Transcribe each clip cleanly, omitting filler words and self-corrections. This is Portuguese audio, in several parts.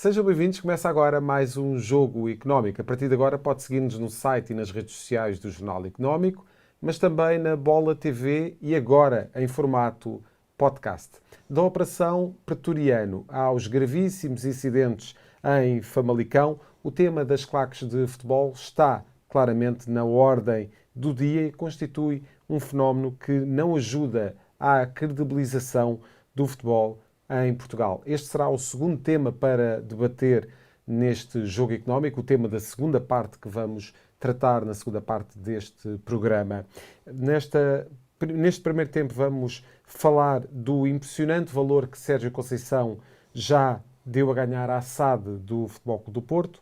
Sejam bem-vindos. Começa agora mais um Jogo Económico. A partir de agora pode seguir-nos no site e nas redes sociais do Jornal Económico, mas também na Bola TV e agora em formato podcast. Da Operação Pretoriano aos gravíssimos incidentes em Famalicão, o tema das claques de futebol está claramente na ordem do dia e constitui um fenómeno que não ajuda à credibilização do futebol em Portugal. Este será o segundo tema para debater neste Jogo Económico, o tema da segunda parte que vamos tratar na segunda parte deste programa. Neste primeiro tempo vamos falar do impressionante valor que Sérgio Conceição já deu a ganhar à SAD do Futebol Clube do Porto,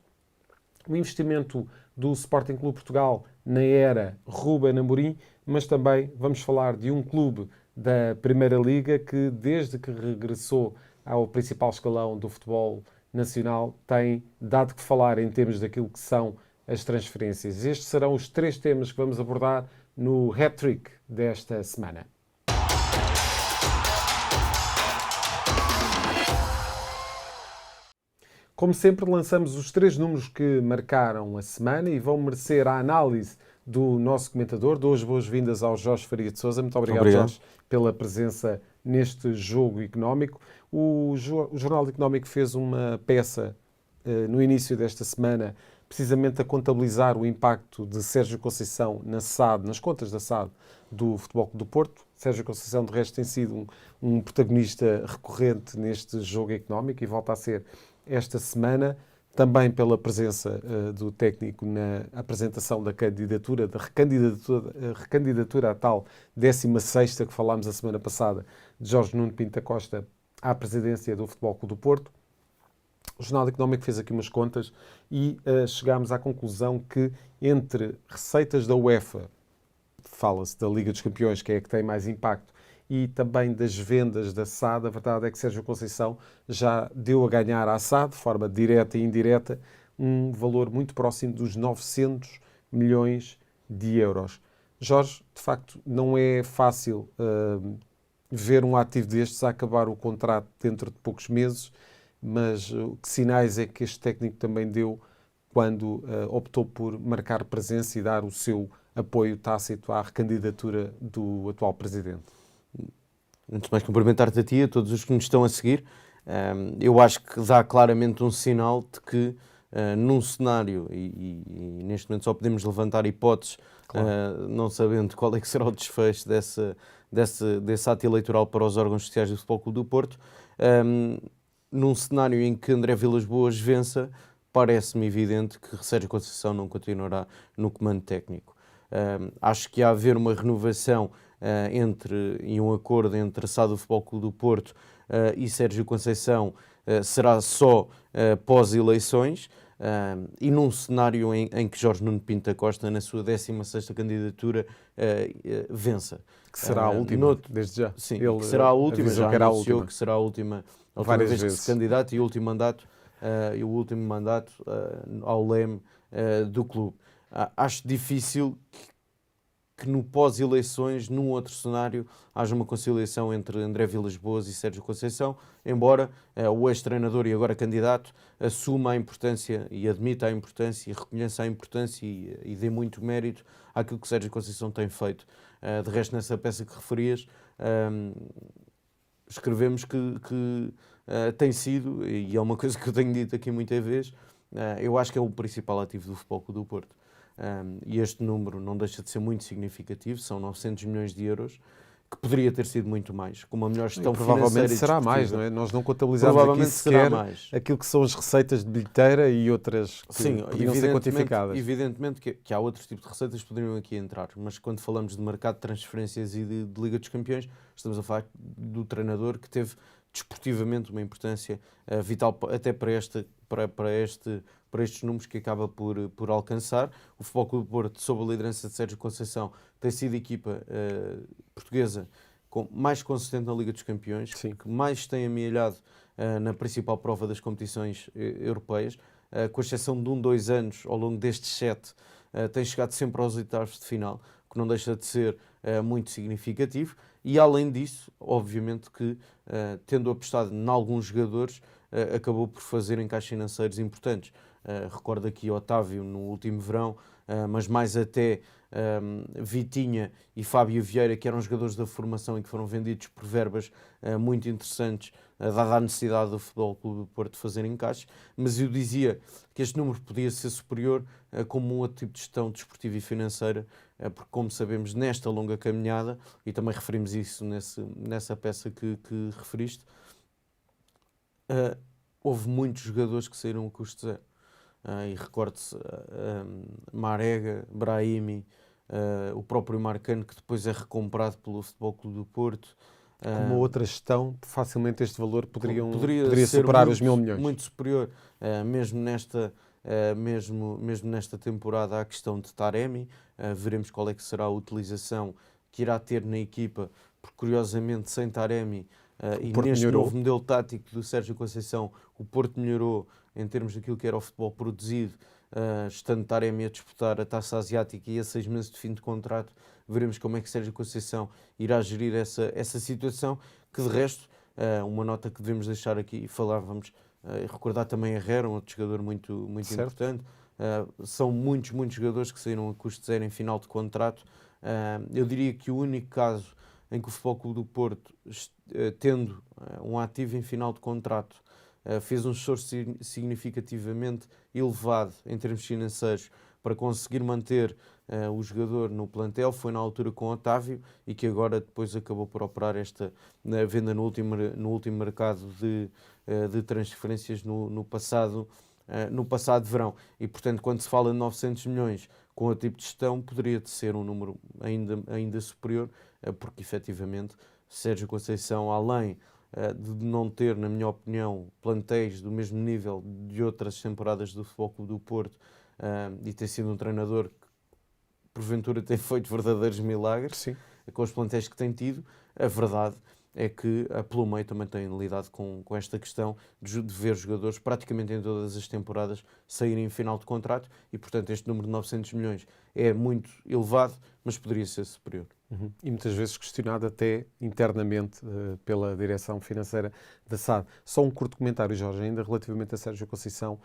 o investimento do Sporting Clube Portugal na era Ruben Amorim, mas também vamos falar de um clube da Primeira Liga que, desde que regressou ao principal escalão do futebol nacional, tem dado que falar em termos daquilo que são as transferências. Estes serão os três temas que vamos abordar no Hat-Trick desta semana. Como sempre, lançamos os três números que marcaram a semana e vão merecer a análise do nosso comentador. Dou as boas-vindas ao Jorge Faria de Sousa. Muito obrigado, Jorge, pela presença neste Jogo Económico. O Jornal Económico fez uma peça no início desta semana, precisamente a contabilizar o impacto de Sérgio Conceição na SAD, nas contas da SAD do Futebol Clube do Porto. Sérgio Conceição, de resto, tem sido um protagonista recorrente neste Jogo Económico e volta a ser esta semana, também pela presença do técnico na apresentação da candidatura, da recandidatura à tal 16ª que falámos a semana passada, de Jorge Nuno Pinto da Costa à presidência do Futebol Clube do Porto. O Jornal Económico fez aqui umas contas e chegámos à conclusão que entre receitas da UEFA, fala-se da Liga dos Campeões, que é a que tem mais impacto, e também das vendas da SAD, a verdade é que Sérgio Conceição já deu a ganhar à SAD, de forma direta e indireta, um valor muito próximo dos 900 milhões de euros. Jorge, de facto, não é fácil ver um ativo destes a acabar o contrato dentro de poucos meses, mas que sinais é que este técnico também deu quando optou por marcar presença e dar o seu apoio tácito à recandidatura do atual presidente? Antes de mais, cumprimentar-te a ti e a todos os que nos estão a seguir. Eu acho que dá claramente um sinal de que num cenário, e neste momento só podemos levantar hipóteses, claro, não sabendo qual é que será o desfecho desse ato eleitoral para os órgãos sociais do Futebol Clube do Porto, num cenário em que André Vilas-Boas vença, parece-me evidente que Sérgio Conceição não continuará no comando técnico. Acho que há a haver uma renovação e um acordo entre a SAD do Futebol Clube do Porto e Sérgio Conceição será só pós-eleições e num cenário em que Jorge Nuno Pinto da Costa, na sua 16ª candidatura, vença. Que será a última, desde já. Sim, que será a última, já anunciou que será a última vez que se candidata e o último mandato ao leme do clube. Acho difícil que no pós-eleições, num outro cenário, haja uma conciliação entre André Vilas-Boas e Sérgio Conceição, embora o ex-treinador e agora candidato assuma a importância e admita a importância e reconheça a importância e dê muito mérito àquilo que Sérgio Conceição tem feito. De resto, nessa peça que referias, escrevemos que tem sido, e é uma coisa que eu tenho dito aqui muitas vezes, eu acho que é o principal ativo do Futebol Clube do Porto. E este número não deixa de ser muito significativo, são 900 milhões de euros, que poderia ter sido muito mais, com uma melhor gestão financeira. Provavelmente será mais, não é? Nós não contabilizamos aqui sequer aquilo que são as receitas de bilheteira e outras que poderiam ser quantificadas. Evidentemente que há outros tipos de receitas que poderiam aqui entrar, mas quando falamos de mercado de transferências e de Liga dos Campeões, estamos a falar do treinador que teve desportivamente uma importância vital até para estes números que acaba por alcançar. O Futebol Clube do Porto, sob a liderança de Sérgio Conceição, tem sido a equipa portuguesa mais consistente na Liga dos Campeões, sim, que mais tem amealhado na principal prova das competições europeias, com exceção de 2 anos, ao longo destes 7, tem chegado sempre aos oitavos de final, que não deixa de ser muito significativo. E além disso, obviamente que tendo apostado em alguns jogadores, acabou por fazer encaixes financeiros importantes. Recordo aqui Otávio no último verão, mas mais até Vitinha e Fábio Vieira, que eram jogadores da formação e que foram vendidos por verbas muito interessantes, dada a necessidade do Futebol Clube do Porto de fazer encaixes. Mas eu dizia que este número podia ser superior como um outro tipo de gestão desportiva e financeira, porque, como sabemos, nesta longa caminhada, e também referimos isso nessa peça que referiste, houve muitos jogadores que saíram a custo zero. E recordo-se Marega, Brahimi, o próprio Marcano, que depois é recomprado pelo Futebol Clube do Porto. Com uma outra gestão, facilmente este valor poderia ser superar muito, os 1.000 milhões. muito superior. Mesmo nesta temporada, a questão de Taremi, veremos qual é que será a utilização que irá ter na equipa, porque curiosamente sem Taremi e neste novo modelo tático do Sérgio Conceição, o Porto melhorou em termos daquilo que era o futebol produzido, estando Taremi a disputar a Taça Asiática e a 6 meses de fim de contrato. Veremos como é que Sérgio Conceição irá gerir essa situação, que de resto, uma nota que devemos deixar aqui, falávamos, recordar também a Herrera, um outro jogador muito importante. São muitos jogadores que saíram a custo zero em final de contrato. Eu diria que o único caso em que o Futebol Clube do Porto, tendo um ativo em final de contrato, fez um esforço significativamente elevado em termos financeiros para conseguir manter o jogador no plantel, foi na altura com Otávio, e que agora depois acabou por operar esta venda no último mercado de transferências no passado verão. E, portanto, quando se fala de 900 milhões com o tipo de gestão, poderia ser um número ainda superior, porque efetivamente Sérgio Conceição, além de não ter, na minha opinião, plantéis do mesmo nível de outras temporadas do Futebol Clube do Porto, e ter sido um treinador que porventura tem feito verdadeiros milagres. Sim. Com os plantéis que tem tido, a verdade é que pelo meio também tem lidado com esta questão de ver jogadores praticamente em todas as temporadas saírem em final de contrato, e portanto este número de 900 milhões é muito elevado, mas poderia ser superior. E muitas vezes questionado até internamente pela direção financeira da SAD. Só um curto comentário, Jorge, ainda relativamente a Sérgio Conceição.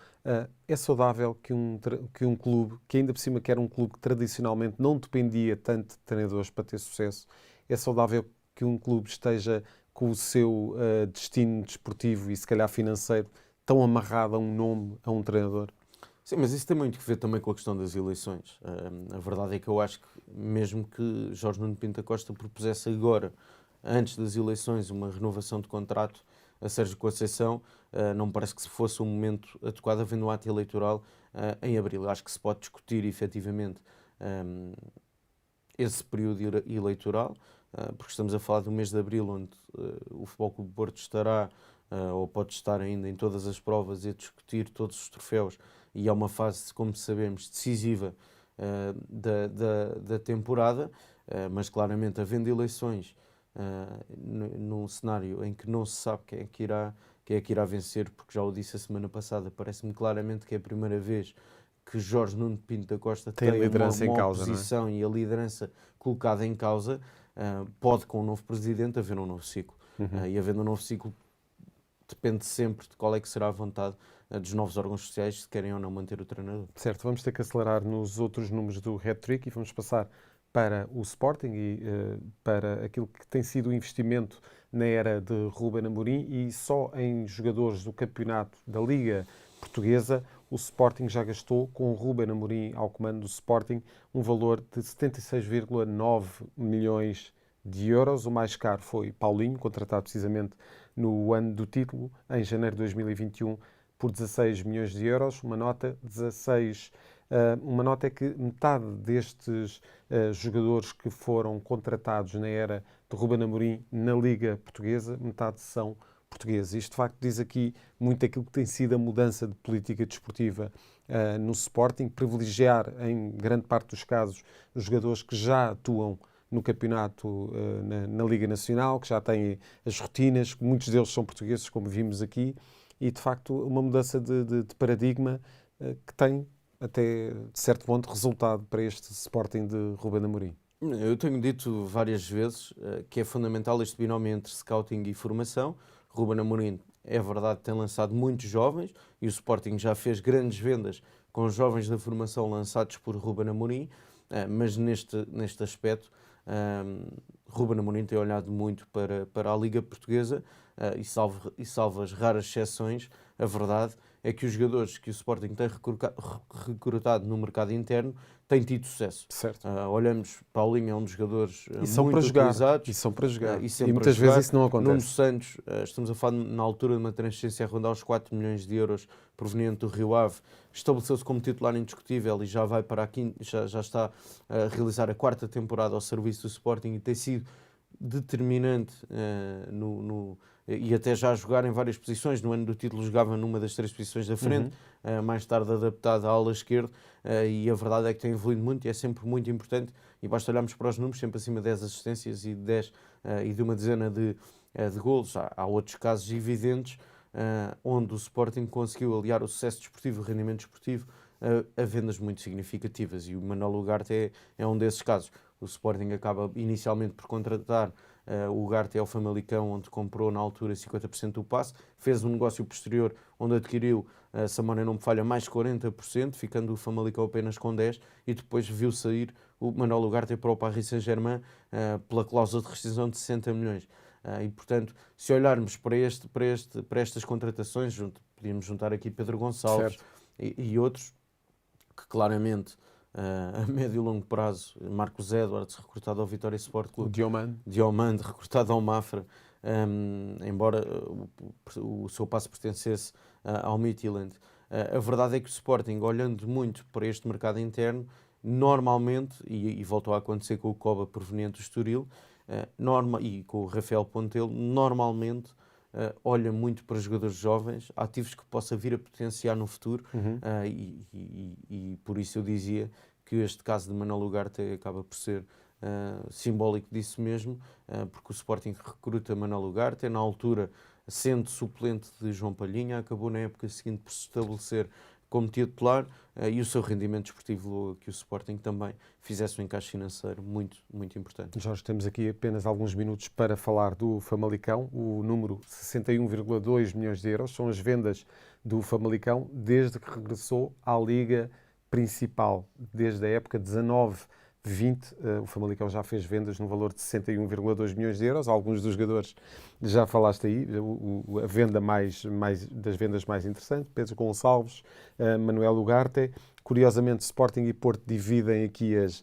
É saudável que um clube, que ainda por cima que era um clube que tradicionalmente não dependia tanto de treinadores para ter sucesso, é saudável que um clube esteja com o seu destino desportivo e se calhar financeiro tão amarrado a um nome, a um treinador? Sim, mas isso tem muito que ver também com a questão das eleições. A verdade é que eu acho que, mesmo que Jorge Nuno Pinto da Costa propusesse agora, antes das eleições, uma renovação de contrato a Sérgio Conceição, não me parece que fosse um momento adequado, havendo um ato eleitoral em abril. Eu acho que se pode discutir, efetivamente, esse período eleitoral, porque estamos a falar do mês de abril, onde o Futebol Clube do Porto estará, ou pode estar ainda em todas as provas, e a discutir todos os troféus, e é uma fase, como sabemos, decisiva da temporada, mas claramente havendo eleições num cenário em que não se sabe quem é que irá vencer, porque já o disse a semana passada, parece-me claramente que é a primeira vez que Jorge Nuno Pinto da Costa tem a liderança uma em causa, oposição, não é? E a liderança colocada em causa, pode, com o novo presidente, haver um novo ciclo. E havendo um novo ciclo, depende sempre de qual é que será a vontade dos novos órgãos sociais, se querem ou não manter o treinador. Certo, vamos ter que acelerar nos outros números do hat-trick e vamos passar para o Sporting e para aquilo que tem sido o investimento na era de Ruben Amorim, e só em jogadores do campeonato da Liga Portuguesa o Sporting já gastou, com o Ruben Amorim ao comando do Sporting, um valor de 76,9 milhões de euros. O mais caro foi Paulinho, contratado precisamente no ano do título, em janeiro de 2021, por 16 milhões de euros. Uma nota é que metade destes jogadores que foram contratados na era de Ruben Amorim na Liga Portuguesa, metade são portugueses. Isto, de facto, diz aqui muito aquilo que tem sido a mudança de política desportiva no Sporting, privilegiar, em grande parte dos casos, os jogadores que já atuam no campeonato, na Liga Nacional, que já têm as rotinas, muitos deles são portugueses, como vimos aqui, e, de facto, uma mudança de paradigma que tem, até de certo ponto, resultado para este Sporting de Ruben Amorim. Eu tenho dito várias vezes que é fundamental este binómio entre scouting e formação. Ruben Amorim, é verdade, tem lançado muitos jovens e o Sporting já fez grandes vendas com jovens da formação lançados por Ruben Amorim, mas neste aspecto, Ruben Amorim tem olhado muito para a Liga Portuguesa e salvo as raras exceções, a verdade é que os jogadores que o Sporting tem recrutado no mercado interno têm tido sucesso. Certo. Olhamos, Paulinho é um dos jogadores E são muito para jogar. utilizados. E são para jogar. E E sempre muitas a jogar. vezes isso não Nuno acontece. Santos, estamos a falar na altura de uma transferência a rondar os 4 milhões de euros proveniente do Rio Ave, estabeleceu-se como titular indiscutível e já vai para a quinta, já está a realizar a 4ª temporada ao serviço do Sporting e tem sido determinante e até já a jogar em várias posições. No ano do título jogava numa das 3 posições da frente, mais tarde adaptado à ala esquerda, e a verdade é que tem evoluído muito e é sempre muito importante, e basta olharmos para os números, sempre acima de 10 assistências e de uma dezena de golos. Há outros casos evidentes onde o Sporting conseguiu aliar o sucesso desportivo e o rendimento desportivo a vendas muito significativas, e o Manuel Ugarte é um desses casos. O Sporting acaba inicialmente por contratar o Ugarte ao Famalicão, onde comprou na altura 50% do passe, fez um negócio posterior onde adquiriu, se a memória não me falha, mais 40%, ficando o Famalicão apenas com 10%, e depois viu sair o Manuel Ugarte para o Paris Saint-Germain pela cláusula de rescisão de 60 milhões. E, portanto, se olharmos para estas contratações, podíamos juntar aqui Pedro Gonçalves e outros, que claramente a médio e longo prazo, Marcos Edwards, recrutado ao Vitória Sport Clube, Diomande, recrutado ao Mafra, embora o seu passo pertencesse ao Midtjylland. A verdade é que o Sporting, olhando muito para este mercado interno, normalmente, e voltou a acontecer com o Koba proveniente do Estoril, e com o Rafael Pontelo, normalmente olha muito para jogadores jovens, ativos que possa vir a potenciar no futuro, e por isso eu dizia que este caso de Manuel Ugarte acaba por ser simbólico disso mesmo, porque o Sporting recruta Manuel Ugarte, na altura, sendo suplente de João Palhinha, acabou na época seguinte por se estabelecer como titular, e o seu rendimento desportivo que o Sporting também fizesse um encaixe financeiro muito, muito importante. Jorge, temos aqui apenas alguns minutos para falar do Famalicão. O número 61,2 milhões de euros são as vendas do Famalicão desde que regressou à Liga Principal. Desde a época 19-20, o Famalicão já fez vendas no valor de 61,2 milhões de euros. Alguns dos jogadores já falaste aí, a venda das vendas mais interessantes, Pedro Gonçalves, Manuel Ugarte. Curiosamente, Sporting e Porto dividem aqui as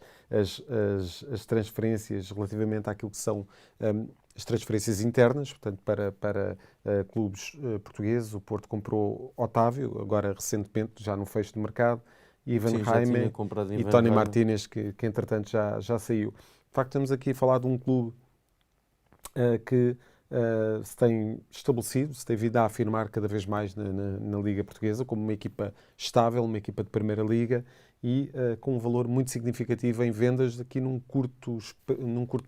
transferências relativamente àquilo que são as transferências internas, portanto, para clubes portugueses. O Porto comprou Otávio, agora recentemente, já no fecho de mercado, Ivan Jaime e Tony Martínez, que entretanto já saiu. De facto, estamos aqui a falar de um clube que se tem estabelecido, se tem vindo a afirmar cada vez mais na Liga Portuguesa como uma equipa estável, uma equipa de Primeira Liga e com um valor muito significativo em vendas aqui num curto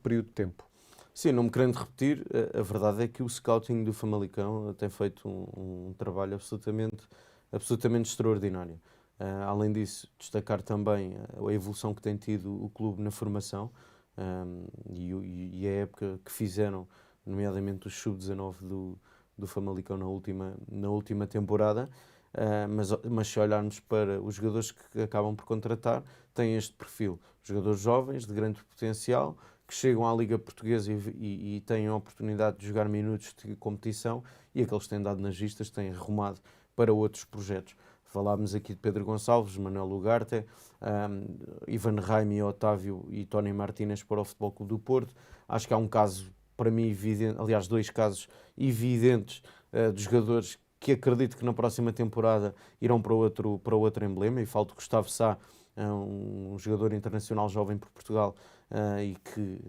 período de tempo. Sim, não me querendo repetir, a verdade é que o scouting do Famalicão tem feito um trabalho absolutamente extraordinário. Além disso, destacar também a evolução que tem tido o clube na formação e a época que fizeram, nomeadamente o Sub-19 do Famalicão na última temporada. Mas se olharmos para os jogadores que acabam por contratar, têm este perfil. Jogadores jovens, de grande potencial, que chegam à Liga Portuguesa e têm a oportunidade de jogar minutos de competição, e aqueles que têm dado nas vistas têm arrumado para outros projetos. Falámos aqui de Pedro Gonçalves, Manuel Ugarte, Ivan Jaime, Otávio e Tony Martínez para o Futebol Clube do Porto. Acho que há um caso, para mim, evidente, aliás, 2 casos evidentes de jogadores que acredito que na próxima temporada irão para outro emblema, e falo de Gustavo Sá, um jogador internacional jovem por Portugal, e que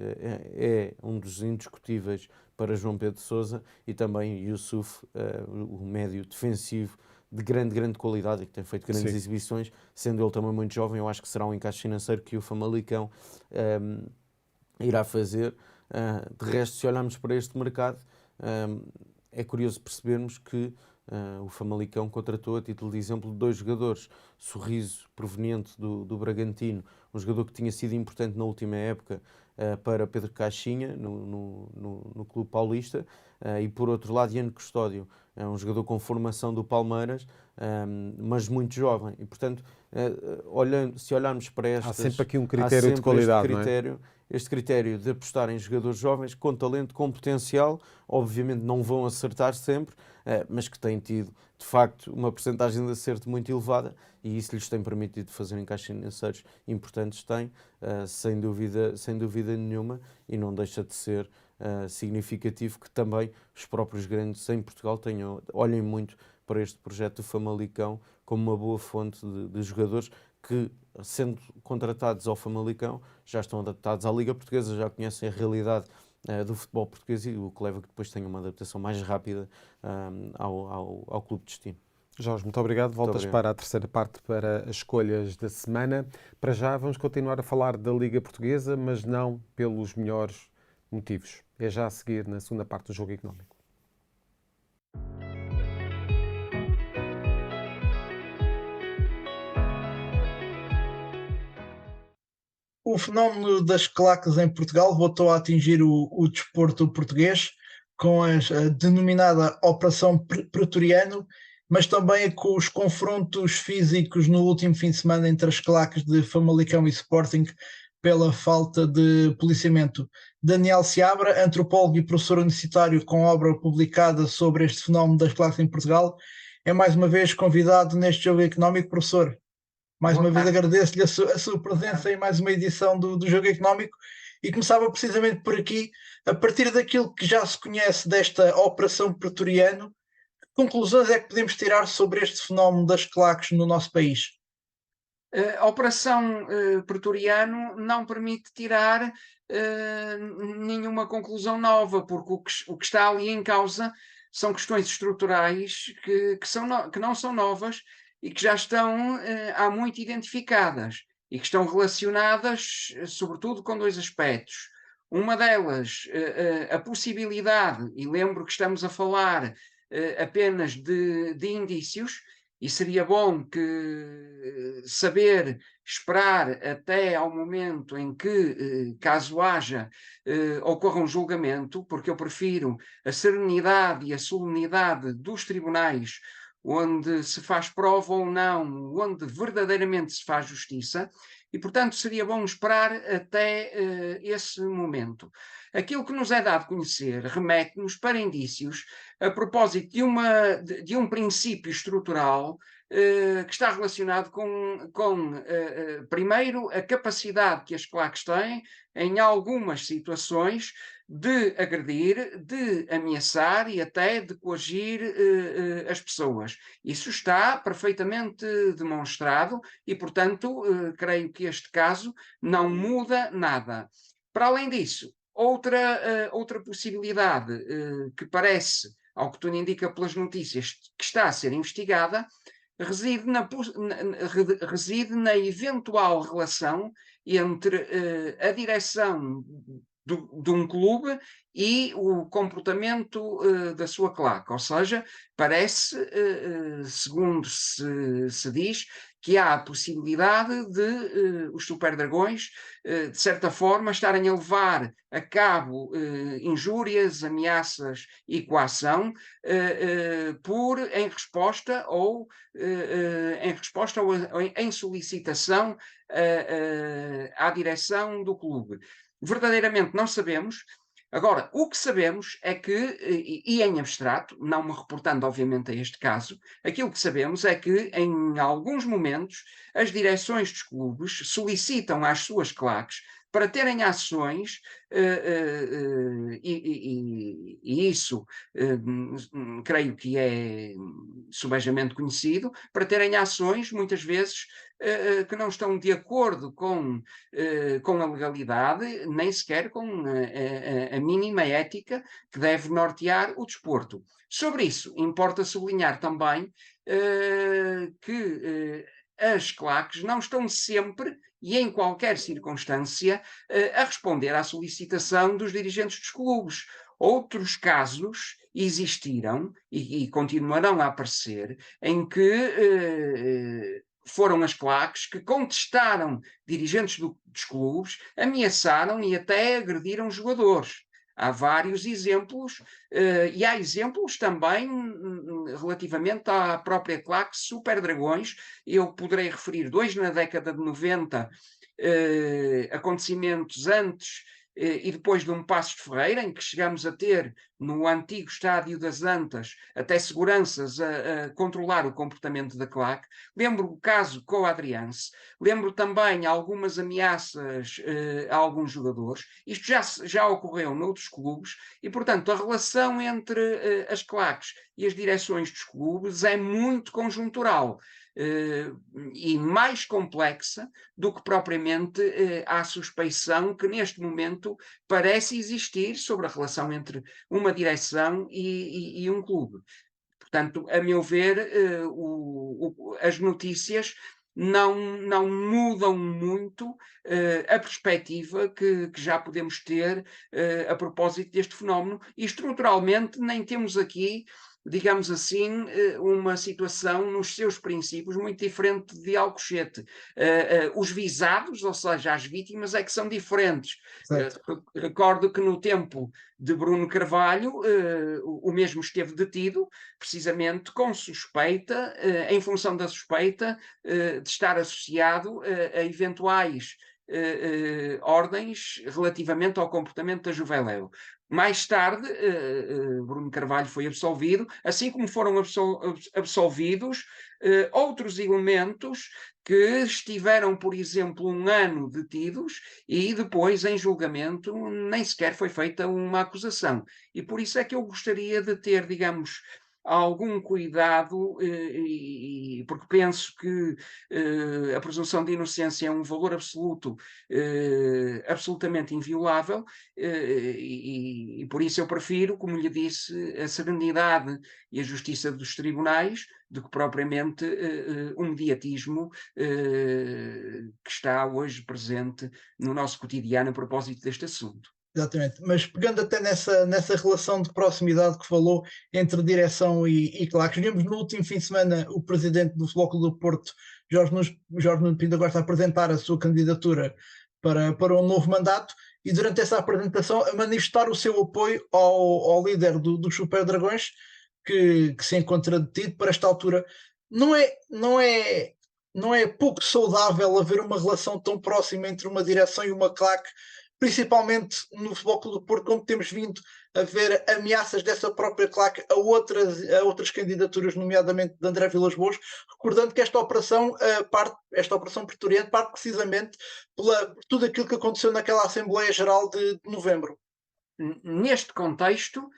é um dos indiscutíveis para João Pedro de Sousa, e também Yusuf, o médio defensivo de grande qualidade e que tem feito grandes exibições, sendo ele também muito jovem. Eu acho que será um encaixe financeiro que o Famalicão irá fazer. De resto, se olharmos para este mercado, é curioso percebermos que o Famalicão contratou, a título de exemplo, 2 jogadores. Sorriso, proveniente do Bragantino, um jogador que tinha sido importante na última época para Pedro Caixinha, no Clube Paulista, e por outro lado, Ian Custódio, um jogador com formação do Palmeiras, mas muito jovem. E, portanto, se olharmos para Há estas... sempre aqui um critério de qualidade, não é? Este critério de apostar em jogadores jovens com talento, com potencial, obviamente não vão acertar sempre, mas que têm tido, de facto, uma percentagem de acerto muito elevada e isso lhes tem permitido fazer encaixes financeiros importantes, sem dúvida nenhuma, e não deixa de ser significativo que também os próprios grandes em Portugal olhem muito para este projeto do Famalicão como uma boa fonte de jogadores que, sendo contratados ao Famalicão, já estão adaptados à Liga Portuguesa, já conhecem a realidade do futebol português, e o que leva que depois tenham uma adaptação mais rápida ao clube de destino. Jorge, muito obrigado. Voltas para a terceira parte, para as escolhas da semana. Para já vamos continuar a falar da Liga Portuguesa, mas não pelos melhores motivos. É já a seguir na segunda parte do Jogo Económico. O fenómeno das claques em Portugal voltou a atingir o desporto português com a denominada Operação Pretoriano, mas também com os confrontos físicos no último fim de semana entre as claques de Famalicão e Sporting pela falta de policiamento. Daniel Seabra, antropólogo e professor universitário com obra publicada sobre este fenómeno das claques em Portugal, é mais uma vez convidado neste Jogo Económico. Professor, mais uma vez agradeço-lhe a sua presença em mais uma edição do Jogo Económico e começava precisamente por aqui, a partir daquilo que já se conhece desta Operação Pretoriano, que conclusões é que podemos tirar sobre este fenómeno das claques no nosso país? A Operação Pretoriano não permite tirar nenhuma conclusão nova, porque o que está ali em causa são questões estruturais que não são novas e que já estão há muito identificadas e que estão relacionadas, sobretudo, com dois aspectos. Uma delas, a possibilidade, e lembro que estamos a falar apenas de indícios, e seria bom que saber esperar até ao momento em que, caso haja, ocorra um julgamento, porque eu prefiro a serenidade e a solenidade dos tribunais, onde se faz prova ou não, onde verdadeiramente se faz justiça, e, portanto, seria bom esperar até esse momento. Aquilo que nos é dado a conhecer remete-nos para indícios a propósito de um princípio estrutural que está relacionado com primeiro, a capacidade que as claques têm, em algumas situações, de agredir, de ameaçar e até de coagir as pessoas. Isso está perfeitamente demonstrado e, portanto, creio que este caso não muda nada. Para além disso, outra possibilidade que parece, ao que tudo indica pelas notícias, que está a ser investigada, reside na eventual relação entre a direção de um clube e o comportamento da sua claque. Ou seja, parece, segundo se diz, que há a possibilidade de os Super Dragões, de certa forma, estarem a levar a cabo injúrias, ameaças e coação em resposta ou em solicitação à direção do clube. Verdadeiramente não sabemos. Agora, o que sabemos é que, e em abstrato, não me reportando obviamente a este caso, aquilo que sabemos é que em alguns momentos as direções dos clubes solicitam às suas claques para terem ações, e isso creio que é subejamente conhecido, para terem ações, muitas vezes, que não estão de acordo com a legalidade, nem sequer com a mínima ética que deve nortear o desporto. Sobre isso, importa sublinhar também que as claques não estão sempre e em qualquer circunstância a responder à solicitação dos dirigentes dos clubes. Outros casos existiram e continuarão a aparecer em que foram as claques que contestaram dirigentes dos clubes, ameaçaram e até agrediram jogadores. Há vários exemplos, e há exemplos também relativamente à própria claque Super Dragões. Eu poderei referir 2 na década de 90, acontecimentos antes e depois de um Passos de Ferreira, em que chegamos a ter, no antigo Estádio das Antas, até seguranças a controlar o comportamento da claque. Lembro o caso com o Adrianse, lembro também algumas ameaças a alguns jogadores. Isto já ocorreu noutros clubes e, portanto, a relação entre as claques e as direções dos clubes é muito conjuntural. E mais complexa do que propriamente a suspeição que neste momento parece existir sobre a relação entre uma direção e um clube. Portanto, a meu ver, as notícias não mudam muito a perspectiva que já podemos ter a propósito deste fenómeno, e estruturalmente nem temos aqui, digamos assim, uma situação nos seus princípios muito diferente de Alcochete. Os visados, ou seja, as vítimas, é que são diferentes. Recordo que no tempo de Bruno Carvalho, o mesmo esteve detido, precisamente com suspeita, em função da suspeita de estar associado a eventuais ordens relativamente ao comportamento da Juveléu. Mais tarde, Bruno Carvalho foi absolvido, assim como foram absolvidos outros elementos que estiveram, por exemplo, 1 ano detidos e depois, em julgamento, nem sequer foi feita uma acusação. E por isso é que eu gostaria de ter, digamos, algum cuidado, porque penso que a presunção de inocência é um valor absoluto, absolutamente inviolável, e por isso eu prefiro, como lhe disse, a serenidade e a justiça dos tribunais do que propriamente o mediatismo que está hoje presente no nosso cotidiano a propósito deste assunto. Exatamente, mas pegando até nessa relação de proximidade que falou entre direção e claques, vimos no último fim de semana o presidente do Futebol Clube do Porto, Jorge Nuno Pinto da Costa, apresentar a sua candidatura para um novo mandato e durante essa apresentação a manifestar o seu apoio ao líder dos Super Dragões que se encontra detido para esta altura. Não é pouco saudável haver uma relação tão próxima entre uma direção e uma claque, principalmente no Futebol Clube do Porto, como temos vindo a ver ameaças dessa própria claque a outras candidaturas, nomeadamente de André Vilas-Boas, recordando que esta operação pretoriana parte precisamente por tudo aquilo que aconteceu naquela Assembleia Geral de novembro. Neste contexto,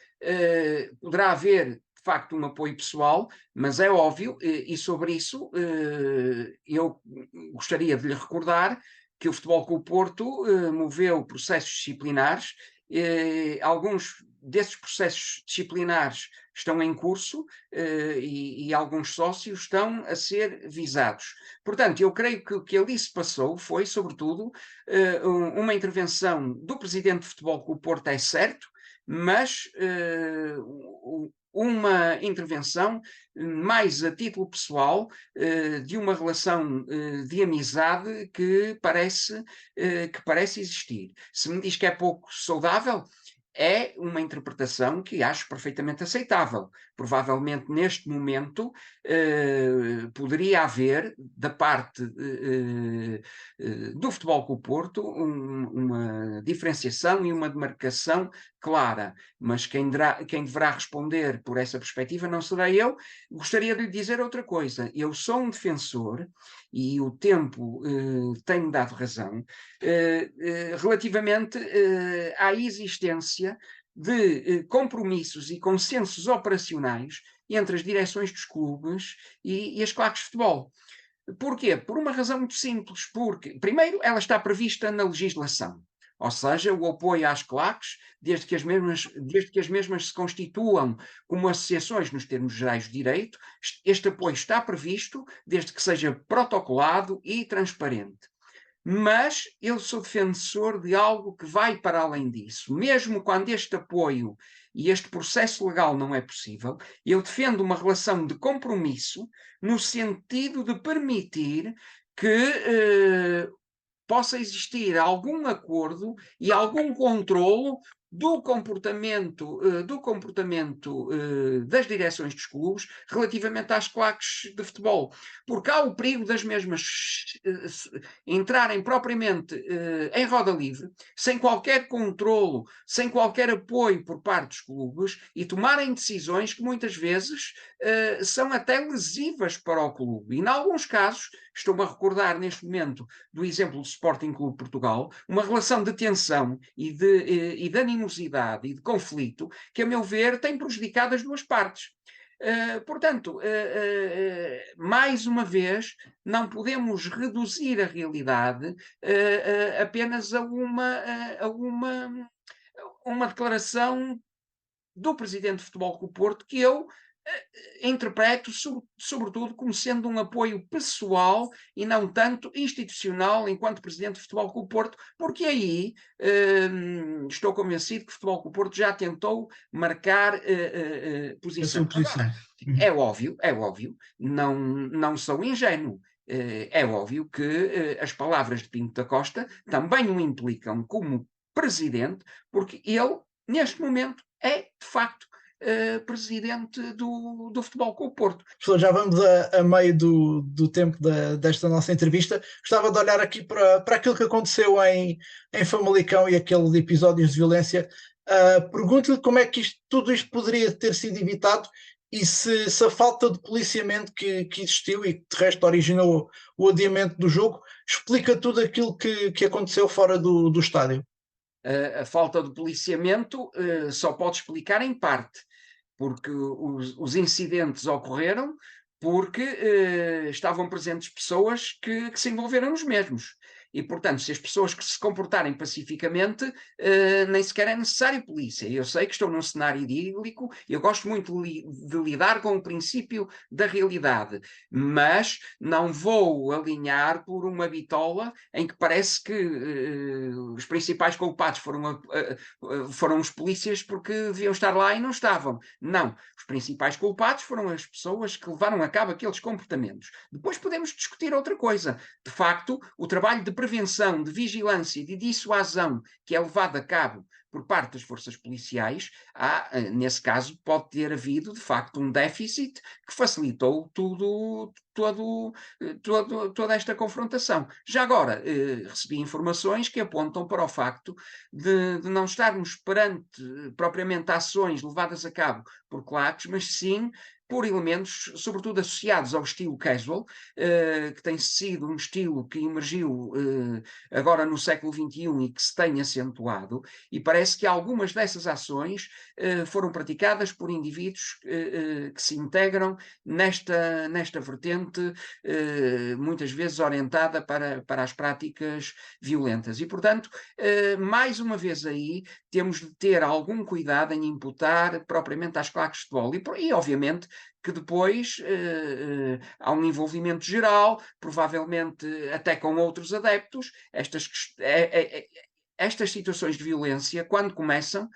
poderá haver, de facto, um apoio pessoal, mas é óbvio, e sobre isso eu gostaria de lhe recordar que o Futebol Clube Porto moveu processos disciplinares. Alguns desses processos disciplinares estão em curso e alguns sócios estão a ser visados. Portanto, eu creio que o que ali se passou foi, sobretudo, uma intervenção do presidente de Futebol Clube Porto, é certo, mas uma intervenção mais a título pessoal, de uma relação de amizade que parece existir. Se me diz que é pouco saudável, é uma interpretação que acho perfeitamente aceitável. Provavelmente, neste momento, poderia haver, da parte do Futebol Clube Porto, uma diferenciação e uma demarcação clara, mas quem deverá responder por essa perspectiva não serei eu. Gostaria de lhe dizer outra coisa. Eu sou um defensor, e o tempo tem-me dado razão, relativamente à existência de compromissos e consensos operacionais entre as direções dos clubes e as claques de futebol. Porquê? Por uma razão muito simples. Porque, primeiro, ela está prevista na legislação. Ou seja, o apoio às claques, desde que as mesmas se constituam como associações nos termos gerais de direito, este apoio está previsto desde que seja protocolado e transparente. Mas eu sou defensor de algo que vai para além disso. Mesmo quando este apoio e este processo legal não é possível, eu defendo uma relação de compromisso no sentido de permitir que possa existir algum acordo e algum controlo do comportamento das direções dos clubes relativamente às claques de futebol. Porque há o perigo das mesmas entrarem propriamente em roda livre, sem qualquer controlo, sem qualquer apoio por parte dos clubes e tomarem decisões que muitas vezes são até lesivas para o clube. E, em alguns casos, estou-me a recordar neste momento do exemplo do Sporting Clube Portugal, uma relação de tensão e de animosidade e de conflito que, a meu ver, tem prejudicado as duas partes. Portanto, mais uma vez, não podemos reduzir a realidade apenas a uma declaração do Presidente de Futebol Clube Porto que eu interpreto sobretudo como sendo um apoio pessoal e não tanto institucional enquanto Presidente de Futebol Clube Porto, porque aí estou convencido que o Futebol Clube Porto já tentou marcar posição. Agora, é óbvio, não sou ingênuo. É óbvio que as palavras de Pinto da Costa também o implicam como Presidente, porque ele, neste momento, é, de facto, presidente do Futebol Clube Porto. Professor, já vamos a meio do tempo desta nossa entrevista. Gostava de olhar aqui para aquilo que aconteceu em Famalicão e aqueles episódios de violência. Pergunto-lhe como é que tudo isto poderia ter sido evitado e se a falta de policiamento que existiu e que de resto originou o adiamento do jogo explica tudo aquilo que aconteceu fora do estádio. A falta de policiamento só pode explicar em parte, porque os incidentes ocorreram porque estavam presentes pessoas que se envolveram nos mesmos. E, portanto, se as pessoas que se comportarem pacificamente, nem sequer é necessário polícia. Eu sei que estou num cenário idílico, eu gosto muito de lidar com o princípio da realidade, mas não vou alinhar por uma bitola em que parece que os principais culpados foram os polícias porque deviam estar lá e não estavam. Não, os principais culpados foram as pessoas que levaram a cabo aqueles comportamentos. Depois podemos discutir outra coisa. De facto, o trabalho de prevenção, de vigilância e de dissuasão que é levado a cabo por parte das forças policiais, nesse caso pode ter havido, de facto, um déficit que facilitou toda esta confrontação. Já agora, recebi informações que apontam para o facto de não estarmos perante propriamente ações levadas a cabo por claques, mas sim por elementos, sobretudo associados ao estilo casual, que tem sido um estilo que emergiu agora no século XXI e que se tem acentuado, e parece que algumas dessas ações foram praticadas por indivíduos que se integram nesta vertente, muitas vezes orientada para as práticas violentas. E, portanto, mais uma vez aí, temos de ter algum cuidado em imputar propriamente às claques de futebol. E obviamente, que depois há um envolvimento geral, provavelmente até com outros adeptos. Estas situações de violência, quando começam,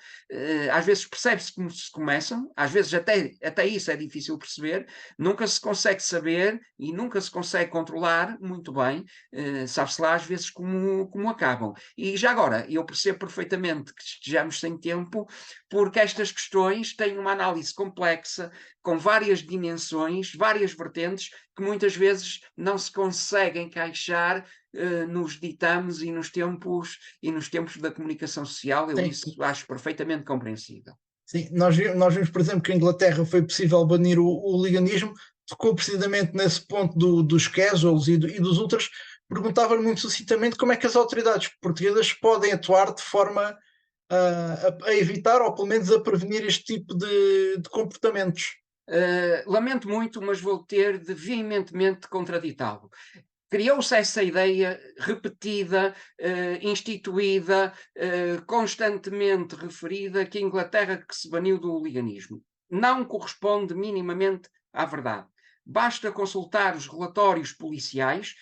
às vezes percebe-se como se começam, às vezes até isso é difícil perceber, nunca se consegue saber e nunca se consegue controlar muito bem, sabe-se lá às vezes como acabam. E já agora, eu percebo perfeitamente que estejamos sem tempo, porque estas questões têm uma análise complexa, com várias dimensões, várias vertentes, que muitas vezes não se conseguem encaixar nos ditames e nos tempos da comunicação social. Eu isso acho perfeitamente compreensível. Sim, nós vimos, por exemplo, que a Inglaterra foi possível banir o hooliganismo, tocou precisamente nesse ponto dos casuals e dos ultras. Perguntava-lhe muito sucintamente como é que as autoridades portuguesas podem atuar de forma a evitar ou pelo menos a prevenir este tipo de comportamentos. Lamento muito, mas vou ter de veementemente contraditá-lo. Criou-se essa ideia repetida, instituída, constantemente referida, que a Inglaterra que se baniu do hooliganismo. Não corresponde minimamente à verdade. basta consultar os relatórios policiais,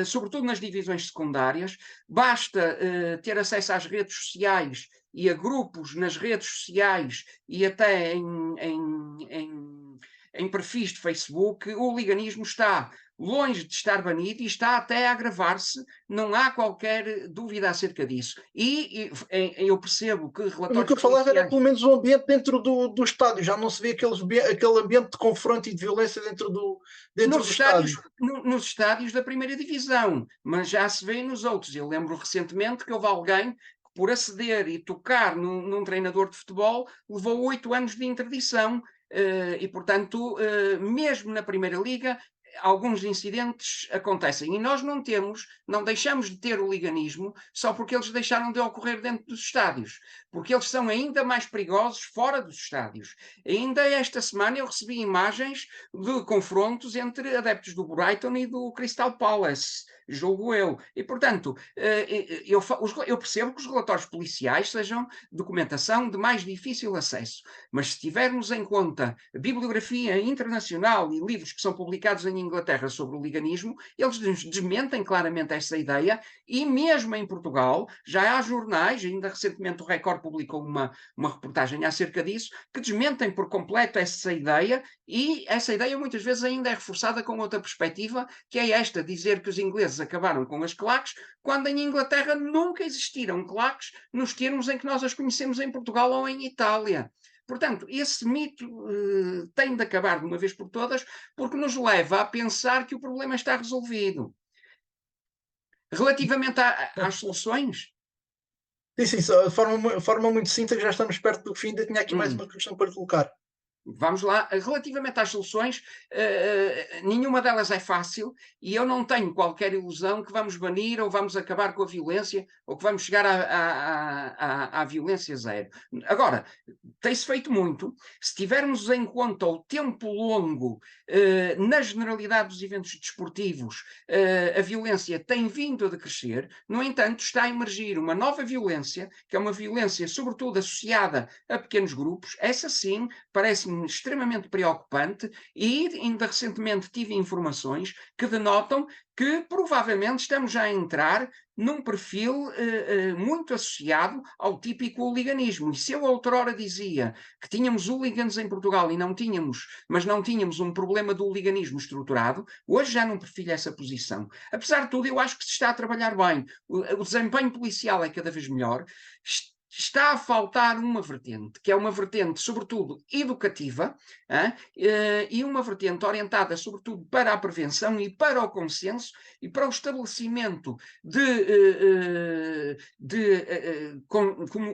sobretudo nas divisões secundárias, basta ter acesso às redes sociais e a grupos nas redes sociais e até em perfis de Facebook. O hooliganismo está longe de estar banido e está até a agravar-se, não há qualquer dúvida acerca disso. E eu percebo que Mas o que relatórios eu falava era policiais... pelo menos o ambiente dentro do estádio, já não se vê aquele ambiente de confronto e de violência dentro Nos do estádios, estádio. nos estádios da primeira divisão, mas já se vê nos outros. Eu lembro recentemente que houve alguém que, por aceder e tocar num treinador de futebol, levou 8 anos de interdição. E, portanto, mesmo na Primeira Liga, alguns incidentes acontecem. E nós não deixamos de ter o liganismo só porque eles deixaram de ocorrer dentro dos estádios, porque eles são ainda mais perigosos fora dos estádios. Ainda esta semana eu recebi imagens de confrontos entre adeptos do Brighton e do Crystal Palace, julgo eu. E, portanto, eu percebo que os relatórios policiais sejam documentação de mais difícil acesso, mas se tivermos em conta a bibliografia internacional e livros que são publicados em Inglaterra sobre o liganismo, eles desmentem claramente essa ideia, e mesmo em Portugal já há jornais, ainda recentemente o Record publicou uma reportagem acerca disso, que desmentem por completo essa ideia, e essa ideia muitas vezes ainda é reforçada com outra perspectiva, que é esta, dizer que os ingleses acabaram com as claques, quando em Inglaterra nunca existiram claques nos termos em que nós as conhecemos em Portugal ou em Itália. Portanto, esse mito tem de acabar de uma vez por todas, porque nos leva a pensar que o problema está resolvido. Relativamente às soluções... Sim, sim, só de forma muito sucinta, que já estamos perto do fim, ainda tinha aqui mais uma questão para colocar. Vamos lá, relativamente às soluções, nenhuma delas é fácil, e eu não tenho qualquer ilusão que vamos banir ou vamos acabar com a violência ou que vamos chegar à violência zero. Agora, tem-se feito muito. Se tivermos em conta o tempo longo na generalidade dos eventos desportivos, a violência tem vindo a decrescer. No entanto, está a emergir uma nova violência, que é uma violência sobretudo associada a pequenos grupos. Essa sim parece-me extremamente preocupante, e ainda recentemente tive informações que denotam que provavelmente estamos já a entrar num perfil muito associado ao típico hooliganismo. E se eu outrora dizia que tínhamos hooligans em Portugal e mas não tínhamos um problema do hooliganismo estruturado, hoje já não prefiro essa posição. Apesar de tudo, eu acho que se está a trabalhar bem. O desempenho policial é cada vez melhor. Está a faltar uma vertente, que é uma vertente, sobretudo, educativa, e uma vertente orientada, sobretudo, para a prevenção e para o consenso e para o estabelecimento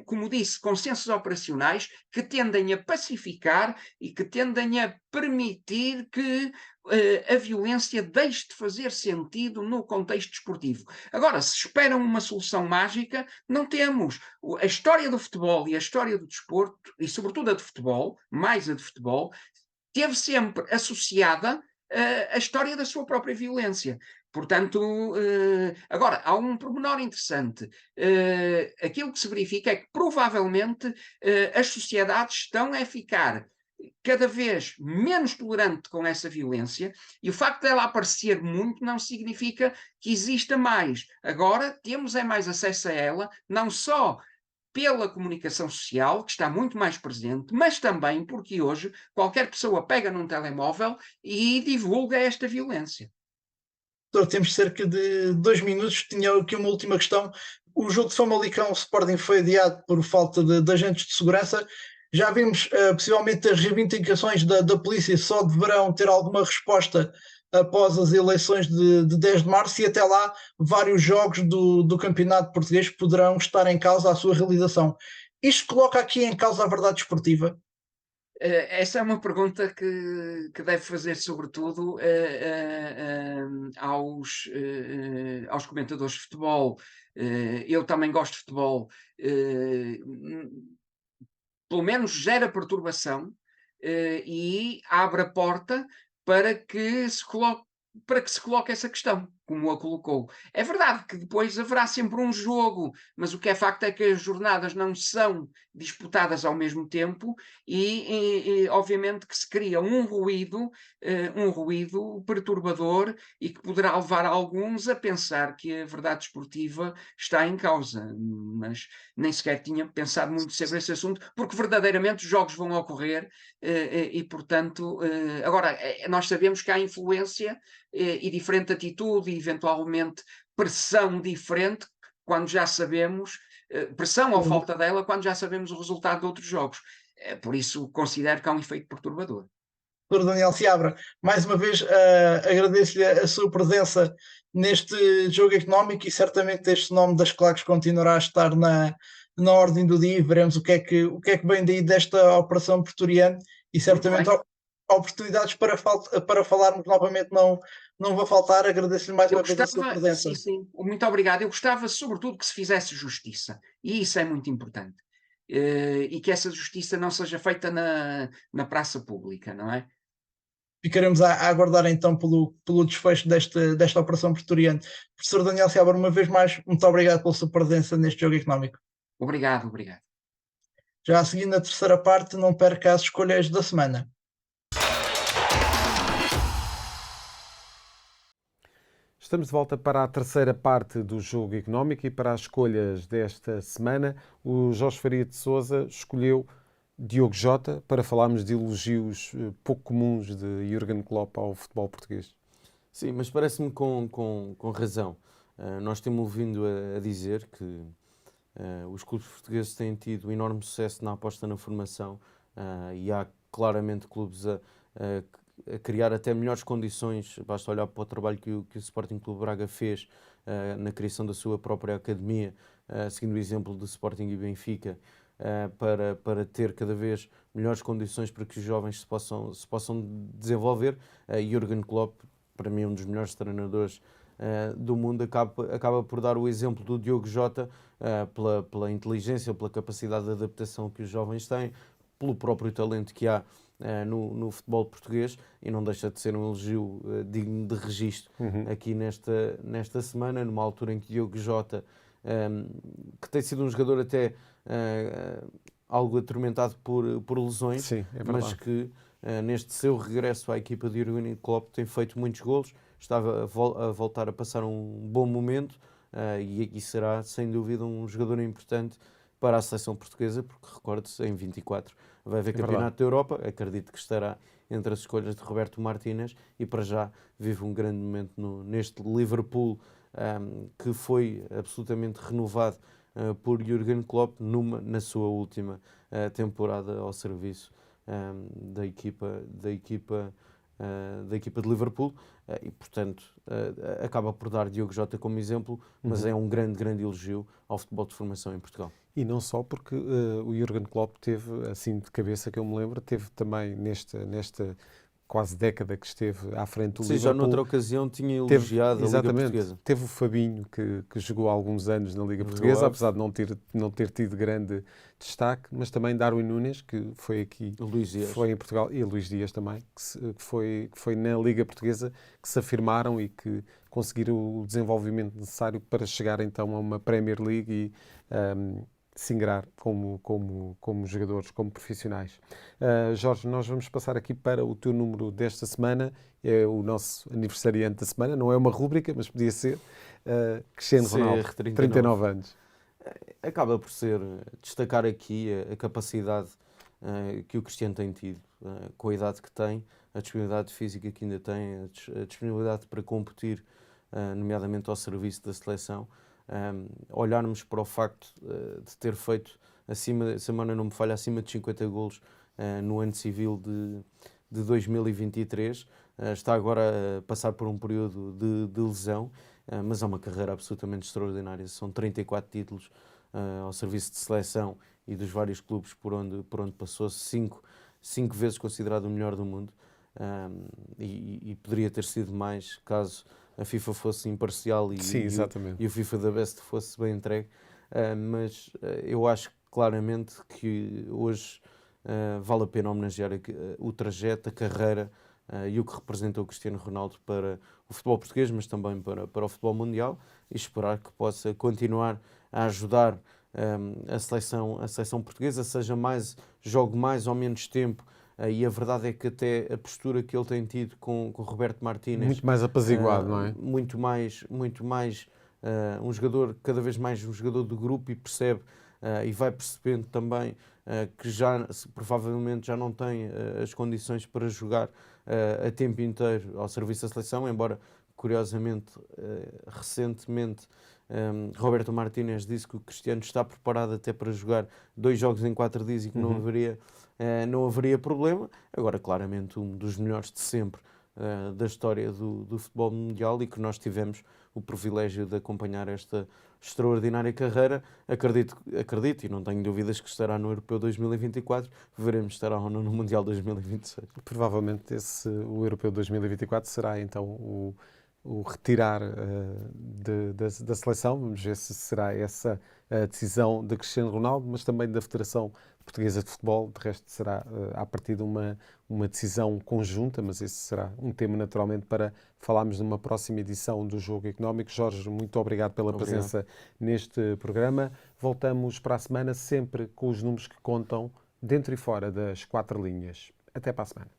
como disse, consensos operacionais que tendem a pacificar e que tendem a permitir que a violência deixe de fazer sentido no contexto desportivo. Agora, se esperam uma solução mágica, não temos. A história do futebol e a história do desporto, e sobretudo a de futebol, mais a de futebol, teve sempre associada a história da sua própria violência. Portanto, agora, há um pormenor interessante. Aquilo que se verifica é que, provavelmente, as sociedades estão a ficar cada vez menos tolerante com essa violência, e o facto dela aparecer muito não significa que exista mais. Agora temos mais acesso a ela, não só pela comunicação social, que está muito mais presente, mas também porque hoje qualquer pessoa pega num telemóvel e divulga esta violência. Temos cerca de 2 minutos. Tinha aqui uma última questão. O jogo de Famalicão Sporting foi adiado por falta de agentes de segurança. Já vimos, possivelmente, as reivindicações da polícia só deverão ter alguma resposta após as eleições de 10 de março, e até lá vários jogos do Campeonato Português poderão estar em causa a sua realização. Isto coloca aqui em causa a verdade desportiva? Essa é uma pergunta que deve fazer, sobretudo, aos comentadores de futebol. Eu também gosto de futebol. Pelo menos gera perturbação, e abre a porta para que se coloque essa questão. como a colocou. É verdade que depois haverá sempre um jogo, mas o que é facto é que as jornadas não são disputadas ao mesmo tempo e obviamente que se cria um ruído perturbador e que poderá levar alguns a pensar que a verdade esportiva está em causa, mas nem sequer tinha pensado muito sobre esse assunto, porque verdadeiramente os jogos vão ocorrer e portanto, agora, nós sabemos que há influência e diferente atitude e eventualmente pressão diferente quando já sabemos, pressão ou falta dela, quando já sabemos o resultado de outros jogos. Por isso considero que há um efeito perturbador. Dr. Daniel Seabra, mais uma vez agradeço-lhe a sua presença neste jogo económico e certamente este nome das claques continuará a estar na ordem do dia e veremos o que é que vem daí desta operação pretoriana e certamente oportunidades para falarmos novamente não vou faltar. Agradeço-lhe mais uma vez a sua presença. Sim, sim, muito obrigado. Eu gostava sobretudo que se fizesse justiça e isso é muito importante. E que essa justiça não seja feita na praça pública, não é? Ficaremos a aguardar então pelo desfecho desta operação pretoriana. Professor Daniel Seabra, uma vez mais, muito obrigado pela sua presença neste jogo económico. Obrigado, obrigado. Já a seguir, na terceira parte, não perca as escolhas da semana. Estamos de volta para a terceira parte do jogo económico e para as escolhas desta semana. O Jorge Faria de Sousa escolheu Diogo Jota para falarmos de elogios pouco comuns de Jürgen Klopp ao futebol português. Sim, mas parece-me com razão. Nós temos vindo a dizer que os clubes portugueses têm tido enorme sucesso na aposta na formação e há claramente clubes a criar até melhores condições. Basta olhar para o trabalho que o Sporting Clube Braga fez na criação da sua própria academia, seguindo o exemplo do Sporting e Benfica, para ter cada vez melhores condições para que os jovens se possam desenvolver. Jürgen Klopp, para mim, um dos melhores treinadores do mundo, acaba por dar o exemplo do Diogo Jota pela inteligência, pela capacidade de adaptação que os jovens têm, pelo próprio talento que há no futebol português, e não deixa de ser um elogio digno de registro aqui nesta semana, numa altura em que Diogo Jota, que tem sido um jogador até algo atormentado por lesões, Sim, é mas que neste seu regresso à equipa de Jürgen Klopp tem feito muitos golos, estava a voltar a passar um bom momento e será sem dúvida um jogador importante para a seleção portuguesa, porque recorde-se, em 24 vai haver Campeonato da Europa, acredito que estará entre as escolhas de Roberto Martínez e para já vive um grande momento neste Liverpool que foi absolutamente renovado por Jürgen Klopp na sua última temporada ao serviço da equipa de Liverpool e, portanto, acaba por dar Diogo Jota como exemplo, mas é um grande elogio ao futebol de formação em Portugal. E não só porque o Jürgen Klopp teve, assim de cabeça que eu me lembro, teve também nesta quase década que esteve à frente do Liverpool. Já noutra ocasião tinha elogiado a Liga Portuguesa. Teve o Fabinho, que jogou há alguns anos na Liga Portuguesa, apesar de não ter tido grande destaque, mas também Darwin Núñez, que foi aqui, foi em Portugal, e Luís Dias também, que foi na Liga Portuguesa, que se afirmaram e que conseguiram o desenvolvimento necessário para chegar então a uma Premier League e se ingrar como jogadores, como profissionais. Jorge, nós vamos passar aqui para o teu número desta semana, é o nosso aniversariante da semana, não é uma rúbrica, mas podia ser Cristiano Ronaldo, 39 anos. Acaba por ser destacar aqui a capacidade que o Cristiano tem tido, com a idade que tem, a disponibilidade física que ainda tem, a disponibilidade para competir, nomeadamente ao serviço da seleção. Olharmos para o facto de ter feito, semana não me falha, acima de 50 golos no ano civil de 2023, está agora a passar por um período de lesão, mas é uma carreira absolutamente extraordinária. São 34 títulos ao serviço de seleção e dos vários clubes por onde passou, cinco vezes considerado o melhor do mundo, e poderia ter sido mais caso a FIFA fosse imparcial e o FIFA da Best fosse bem entregue, mas eu acho claramente que hoje vale a pena homenagear o trajeto, a carreira e o que representou o Cristiano Ronaldo para o futebol português, mas também para o futebol mundial, e esperar que possa continuar a ajudar a seleção portuguesa, jogue mais ou menos tempo, e a verdade é que até a postura que ele tem tido com o Roberto Martínez... Muito mais apaziguado, não é? Muito mais um jogador, cada vez mais um jogador do grupo, e percebe e vai percebendo também que provavelmente já não tem as condições para jogar a tempo inteiro ao serviço da seleção, embora, curiosamente, recentemente, Roberto Martínez disse que o Cristiano está preparado até para jogar 2 jogos em 4 dias e que não haveria problema. Agora, claramente, um dos melhores de sempre da história do futebol mundial, e que nós tivemos o privilégio de acompanhar esta extraordinária carreira. Acredito e não tenho dúvidas que estará no Europeu 2024, veremos se estará ou não no Mundial 2026. Provavelmente o Europeu 2024 será então o retirar da seleção. Vamos ver se será essa a decisão de Cristiano Ronaldo, mas também da Federação Portuguesa de Futebol. De resto, será a partir de uma decisão conjunta, mas esse será um tema naturalmente para falarmos numa próxima edição do Jogo Económico. Jorge, muito obrigado pela presença neste programa. Voltamos para a semana, sempre com os números que contam dentro e fora das 4 linhas. Até para a semana.